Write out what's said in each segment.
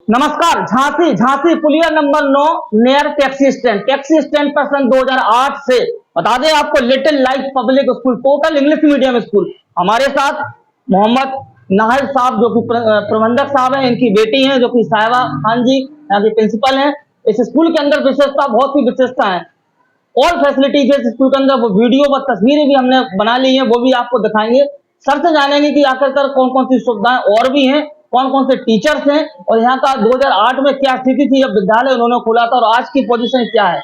नमस्कार। झांसी झांसी पुलिया number 9 near taxi stand पर सन 2008 से बता दें आपको little life public school total English medium school. हमारे साथ मोहम्मद नाहिद साहब जो कि प्रबंधक साहब हैं, इनकी बेटी हैं जो कि साहिबा खान जी यहाँ की प्रिंसिपल हैं। इस स्कूल के अंदर विशेषता बहुत सी विशेषता है। ऑल फैसिलिटीज है स्कूल के अंदर, वो वीडियो व तस्वीरें भी हमने बना ली हैं, वो भी आपको दिखाएंगे। सर से जानेंगे कि आखिरकार कौन कौन सी सुविधाएं और भी हैं, कौन कौन से टीचर्स हैं और यहाँ का 2008 में क्या स्थिति थी जब विद्यालय उन्होंने खोला था और आज की पोजीशन क्या है।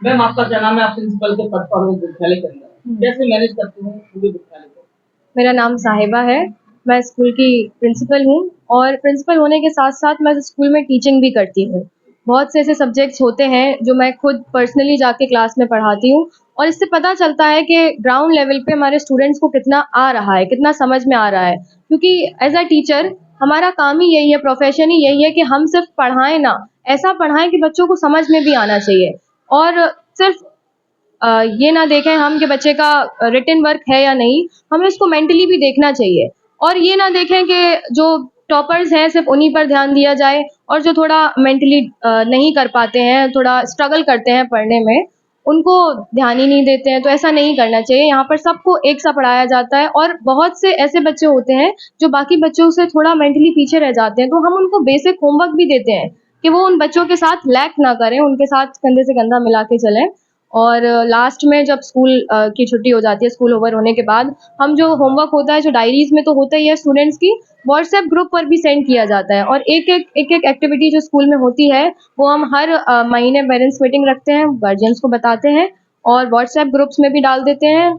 मैम आपका क्या नाम है? आप प्रिंसिपल के पद पर विद्यालय के अंदर कैसे मैनेज करते हैं पूरे विद्यालय को? मेरा नाम साहिबा है, मैं स्कूल की प्रिंसिपल हूँ और प्रिंसिपल होने के साथ साथ मैं स्कूल में टीचिंग भी करती हूँ। बहुत से ऐसे सब्जेक्ट्स होते हैं जो मैं खुद पर्सनली जाके क्लास में पढ़ाती हूँ और इससे पता चलता है कि ग्राउंड लेवल पे हमारे स्टूडेंट्स को कितना आ रहा है, कितना समझ में आ रहा है। क्योंकि एज अ टीचर हमारा काम ही यही है, प्रोफेशन ही यही है कि हम सिर्फ पढ़ाएं ना, ऐसा पढ़ाएं कि बच्चों को समझ में भी आना चाहिए। और सिर्फ ये ना देखें हम कि बच्चे का रिटन वर्क है या नहीं, हमें इसको मेंटली भी देखना चाहिए। और ये ना देखें कि जो टॉपर्स हैं सिर्फ उन्हीं पर ध्यान दिया जाए और जो थोड़ा मेंटली नहीं कर पाते हैं, थोड़ा स्ट्रगल करते हैं पढ़ने में, उनको ध्यान ही नहीं देते हैं। तो ऐसा नहीं करना चाहिए। यहाँ पर सबको एक सा पढ़ाया जाता है और बहुत से ऐसे बच्चे होते हैं जो बाकी बच्चों से थोड़ा मेंटली पीछे रह जाते हैं, तो हम उनको बेसिक होमवर्क भी देते हैं कि वो उन बच्चों के साथ लैक ना करें, उनके साथ कंधे से कंधा मिला के चलें। और लास्ट में जब स्कूल की छुट्टी हो जाती है, स्कूल ओवर होने के बाद हम जो होमवर्क होता है, जो डायरीज में तो होता ही है स्टूडेंट्स की, व्हाट्सएप ग्रुप पर भी सेंड किया जाता है। और एक एक एक्टिविटी जो स्कूल में होती है वो हम हर महीने पेरेंट्स मीटिंग रखते हैं, गार्जियंस को बताते हैं और व्हाट्सएप ग्रुप्स में भी डाल देते हैं।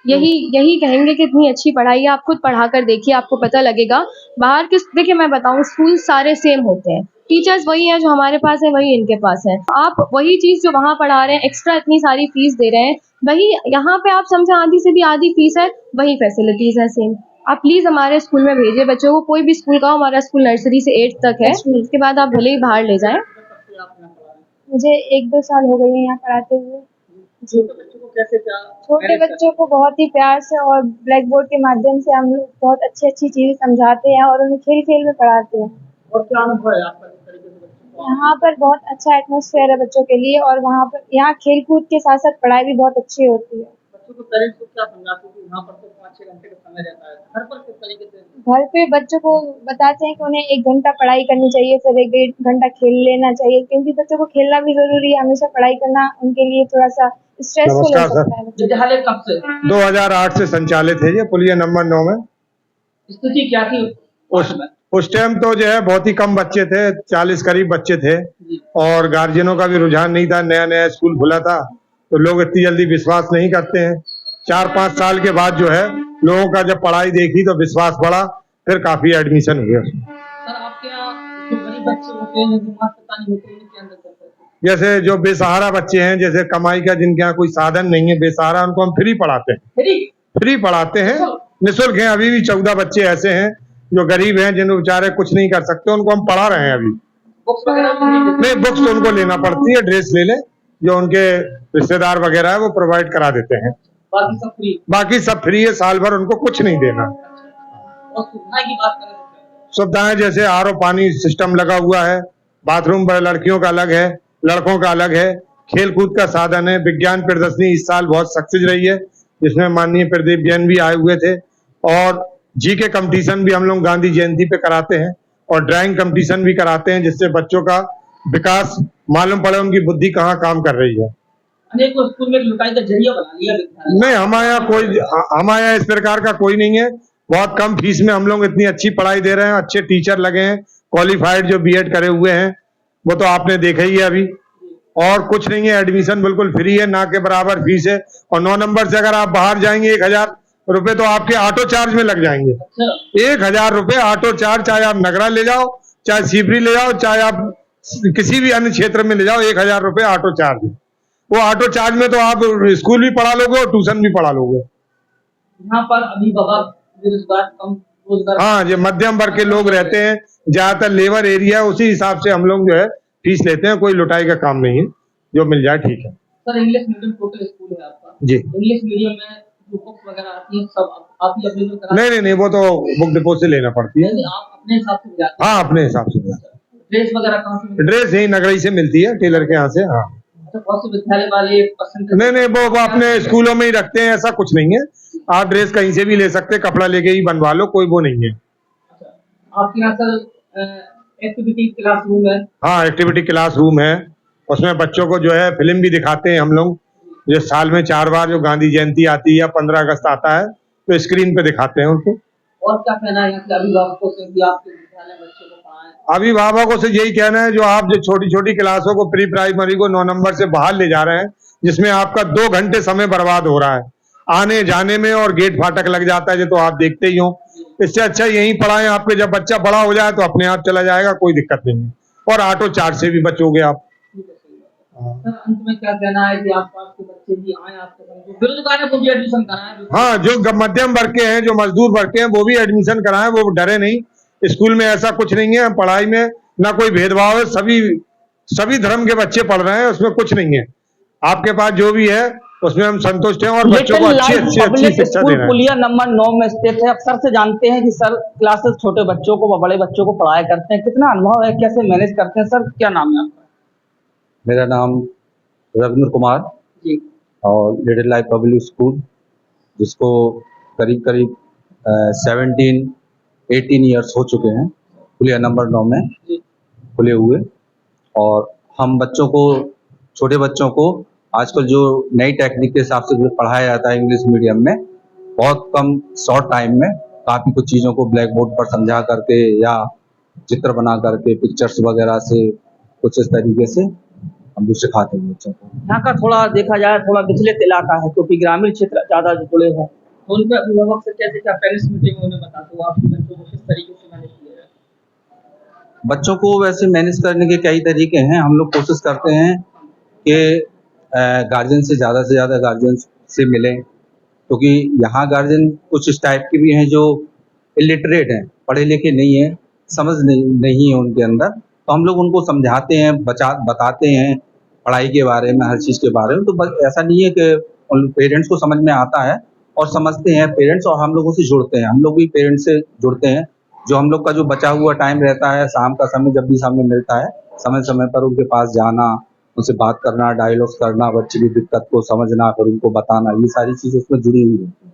यही कहेंगे कि इतनी अच्छी पढ़ाई है, आप खुद पढ़ा कर देखिए, आपको पता लगेगा। बाहर के देखिए मैं बताऊं, स्कूल सारे सेम होते हैं, टीचर्स वही हैं जो हमारे पास है, वही इनके पास है। आप वही चीज जो वहाँ पढ़ा रहे हैं, एक्स्ट्रा इतनी सारी फीस दे रहे हैं, वही यहाँ पे आप समझे आधी से भी आधी फीस है, वही फैसिलिटीज है सेम। आप प्लीज हमारे स्कूल में भेजिए बच्चों को, कोई भी स्कूल का हो। हमारा स्कूल नर्सरी से 8 तक है, इसके बाद आप भले ही बाहर ले जाएं। मुझे 1-2 साल हो गए हैं यहाँ पढ़ाते हुए। जी, बच्चों को कैसे क्या छोटे बच्चों को बहुत ही प्यार से और ब्लैक बोर्ड के माध्यम से हम लोग बहुत अच्छी चीजें समझाते हैं और उन्हें खेल खेल में पढ़ाते हैं। और क्या अनुभव है आपका इस तरीके से बच्चों को? यहाँ पर बहुत अच्छा एटमॉस्फेयर है बच्चों के लिए और यहाँ खेल कूद के साथ साथ पढ़ाई भी बहुत अच्छी होती है। बच्चों को पेरेंट्स को क्या समझाते हैं कि यहाँ पर तो 5-6 घंटे का समय रहता है, घर पर किस तरीके से? घर पे बच्चों को बताते हैं कि उन्हें 1 घंटा पढ़ाई करनी चाहिए, फिर 1 घंटा खेल लेना चाहिए, क्योंकि बच्चों को खेलना भी जरूरी है। हमेशा पढ़ाई करना उनके लिए थोड़ा सा स्ट्रेसफुल हो सकता है। विद्यालय कब से? 2008 से संचालित है ये पुलिया नंबर 9 में। स्थिति क्या थी उस टाइम तो जो है बहुत ही कम बच्चे थे, 40 करीब बच्चे थे और गार्जियनों का भी रुझान नहीं था। नया नया स्कूल खुला था तो लोग इतनी जल्दी विश्वास नहीं करते हैं। 4-5 साल के बाद जो है लोगों का जब पढ़ाई देखी तो विश्वास बढ़ा, फिर काफी एडमिशन हुए। सर आपके यहाँ जो गरीब बच्चे होते हैं, जो माता नहीं होते, उनके अंदर करते हैं? जैसे जो बेसहारा बच्चे हैं, जैसे कमाई का जिनके यहाँ कोई साधन नहीं है, बेसहारा, उनको हम फ्री पढ़ाते हैं। फ्री पढ़ाते हैं, निःशुल्क हैं। अभी भी 14 बच्चे ऐसे हैं जो गरीब हैं, जिन बेचारे कुछ नहीं कर सकते, उनको हम पढ़ा रहे हैं। अभी बुक्स वगैरह नहीं, बुक्स तो उनको लेना पड़ती है, ड्रेस ले ले, जो उनके रिश्तेदार वगैरह है वो प्रोवाइड करा देते हैं। बाकी सब फ्री है, साल भर उनको कुछ नहीं देना। और सुविधाएं की बात करें तो सुविधाएं जैसे आरओ पानी सिस्टम लगा हुआ है, बाथरूम लड़कियों का अलग है, लड़कों का अलग है, खेल कूद का साधन है। विज्ञान प्रदर्शनी इस साल बहुत सक्सेस रही है, जिसमें माननीय प्रदीप जैन भी आए हुए थे। और जीके कंपटीशन भी हम लोग गांधी जयंती पे कराते हैं और ड्राइंग कंपटीशन भी कराते हैं, जिससे बच्चों का विकास मालूम पड़े, उनकी बुद्धि कहाँ काम कर रही है। अनेकों स्कूल में लुटाई का जरिया बना लिया नहीं, हमारे यहाँ इस प्रकार का कोई नहीं है। बहुत कम फीस में हम लोग इतनी अच्छी पढ़ाई दे रहे हैं, अच्छे टीचर लगे हैं, क्वालिफाइड जो बीएड करे हुए हैं, वो तो आपने देखा ही है अभी। और कुछ नहीं है, एडमिशन बिल्कुल फ्री है, ना के बराबर फीस है। और 9 नंबर से अगर आप बाहर जाएंगे 1000 रुपए तो आपके ऑटो चार्ज में लग जाएंगे। 1000 रुपए ऑटो चार्ज, चाहे आप नगरा ले जाओ, चाहे सीपरी ले जाओ, चाहे आप किसी भी अन्य क्षेत्र में ले जाओ, 1000 रुपए ऑटो चार्ज। वो ऑटो चार्ज में तो आप स्कूल भी पढ़ा लोगे और ट्यूशन भी पढ़ा लोगे। यहाँ पर अभी बेरोजगार कम रोजगार, हाँ, ये मध्यम वर्ग के लोग रहते हैं, ज्यादातर लेबर एरिया, उसी हिसाब से हम लोग जो है फीस लेते हैं। कोई लुटाई का काम नहीं है, जो मिल जाए ठीक है। Sir English medium total school है आपका जी। इंग्लिश मीडियम में जो बुक्स वगैरह आती है सब आप ही अवेलेबल करा? नहीं, वो तो बुक डिपो से लेना पड़ती है। आप अपने हिसाब से? हाँ, अपने हिसाब से। ड्रेस वगैरह कहाँ से मिलती ड्रेस यही नगरई से मिलती है, टेलर के यहाँ से। हाँ है? अच्छा, बहुत से विद्यालय वाले पसंद नहीं नहीं, वो अपने स्कूलों में ही रखते हैं, ऐसा कुछ नहीं है। आप ड्रेस कहीं से भी ले सकते हैं, कपड़ा लेके ही बनवा लो, कोई वो नहीं है। आपके यहाँ सर एक्टिविटी क्लासरूम है? हाँ, एक्टिविटी क्लास रूम है, उसमें बच्चों को जो है फिल्म भी दिखाते हैं हम लोग। जो साल में 4 बार जो गांधी जयंती आती है या 15 अगस्त आता है तो स्क्रीन पे दिखाते हैं उनको। और क्या कहना है यहाँ के अभिभावकों से कि आपके विद्यालय बच्चों को पढ़ाएं? अभिभावकों से यही कहना है, जो आप जो छोटी छोटी क्लासों को प्री प्राइमरी को 9 नंबर से बाहर ले जा रहे हैं, जिसमें आपका 2 घंटे समय बर्बाद हो रहा है आने जाने में, और गेट फाटक लग जाता है, जो तो आप देखते ही हो। इससे अच्छा यहीं पढ़ाएं। आपके जब बच्चा बड़ा हो जाए तो अपने आप चला जाएगा, कोई दिक्कत नहीं है, और ऑटो चार्ज से भी बचोगे आप। सर अंत में क्या कहना है कि आसपास के बच्चे भी आए आपके संग, जो बेरोजगार है वो भी एडमिशन कराएं? हाँ, जो मध्यम वर्ग के हैं, जो मजदूर वर्ग के हैं, वो भी एडमिशन कराएं, वो डरे नहीं। स्कूल में ऐसा कुछ नहीं है, पढ़ाई में ना कोई भेदभाव है, सभी धर्म के बच्चे पढ़ रहे हैं, उसमें कुछ नहीं है। आपके पास जो भी है उसमें हम संतुष्ट हैं, और बच्चों को अच्छी शिक्षा दे रहे हैं। पुलिया नंबर 9 में स्थित है। अक्सर से जानते हैं कि सर क्लासेस छोटे बच्चों को व बड़े बच्चों को पढ़ाया करते हैं, कितना अनुभव है, कैसे मैनेज करते हैं? सर क्या नाम है आपका? मेरा नाम रविंद्र कुमार जी। और लिटिल लाइफ पब्लिक स्कूल, जिसको करीब करीब 17-18 ईयर्स हो चुके हैं पुलिया नंबर 9 में खुले हुए। और हम बच्चों को, छोटे बच्चों को आजकल जो नई टेक्निक के हिसाब से जो पढ़ाया जाता है इंग्लिश मीडियम में, बहुत कम शॉर्ट टाइम में काफ़ी कुछ चीज़ों को ब्लैक बोर्ड पर समझा करके या चित्र बना करके पिक्चर्स वगैरह से कुछ इस तरीके से हम लोग सिखाते हैं बच्चों को। यहाँ का थोड़ा देखा जाए थोड़ा विचलित इलाका है, क्योंकि ग्रामीण क्षेत्र ज्यादा जुड़े हैं, तो उनके अभिभावक से कैसे क्या पेरेंट्स मीटिंग में उन्हें बताते हो आपके बच्चों को किस तरीके से मैनेज किया जाए? बच्चों को वैसे मैनेज करने के कई तरीके हैं। हम लोग कोशिश करते हैं कि गार्जियन से ज़्यादा गार्जियन से मिलें, क्योंकि यहाँ गार्जियन कुछ इस टाइप के भी हैं जो इलिटरेट हैं, पढ़े लिखे नहीं हैं, समझ नहीं है उनके अंदर। तो हम लोग उनको समझाते हैं, बताते हैं पढ़ाई के बारे में, हर चीज़ के बारे में। तो ऐसा नहीं है कि उन पेरेंट्स को समझ में आता है और समझते हैं पेरेंट्स, और हम लोगों से जुड़ते हैं। हम लोग भी पेरेंट्स से जुड़ते हैं। जो हम लोग का जो बचा हुआ टाइम रहता है, शाम का समय जब भी समय मिलता है, समय समय पर उनके पास जाना, उनसे बात करना, डायलॉग्स करना, बच्चे की दिक्कत को समझना, फिर उनको बताना, ये सारी चीज़ें उसमें जुड़ी हुई है।